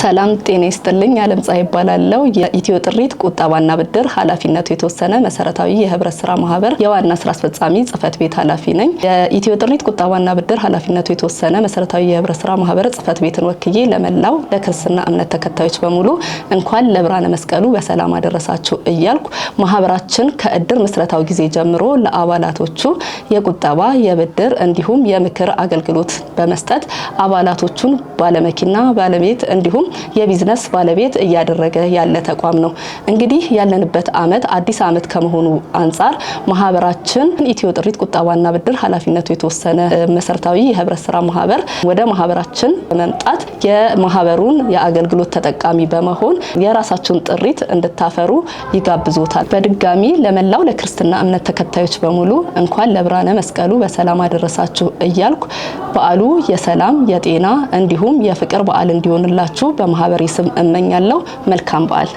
ሰላም ጤና ይስጥልኝ። ዓለም ፀሐይ ይባላልው የኢትዮ ጥሪት ቁጠባና ብድር ኃላፊነቱ የተወሰነ መሰረታዊ የህብረት ስራ ማህበር የዋና ስራ አስፈጻሚ ጽህፈት ቤት ኃላፊ ነኝ። የኢትዮ ጥሪት ቁጠባና ብድር ኃላፊነቱ የተወሰነ መሰረታዊ የህብረት ስራ ማህበር ጽህፈት ቤትን ወክዬ ለመላው ለክርስትና እምነት ተከታዮች በሙሉ እንኳን ለብርሃነ መስቀሉ በሰላም አደረሳችሁ እያልኩ ማህበራችን ከእድር መስረታው ጊዜ ጀምሮ ለአባላቶቹ የቁጠባ የብድር እንዲሁም የምክር አገልግሎት በመስጠት አባላቶቹን ባለመኪና ባለቤት እንዲሁም የቢዝነስ ባለቤት እያደረገ ያለ ተቋም ነው። እንግዲህ ያለንበት አመት አዲስ አመት ከመሆኑ አንፃር ማህበራችን ኢትዮ ጥሪት ቁጠባና ብድር ኃላፊነቱ የተወሰነ መሰረታዊ የህብረት ስራ ማህበር ወደ ማህበራችን በመምጣት የማህበሩን የአገልግሎት ተጠቃሚ በመሆን የራሳችሁን ጥሪት እንድታፈሩ ይጋብዞታል። በድጋሚ ለመላው ለክርስትና እምነት ተከታዮች በሙሉ እንኳን ለብርሃነ መስቀሉ በሰላም አደረሳችሁ እያልኩ በዓሉ የሰላም የጤና እንዲሁም የፍቅር በዓል እንዲሆንላችሁ በማህበሬ ስም እመኛለሁ። መልካም በዓል።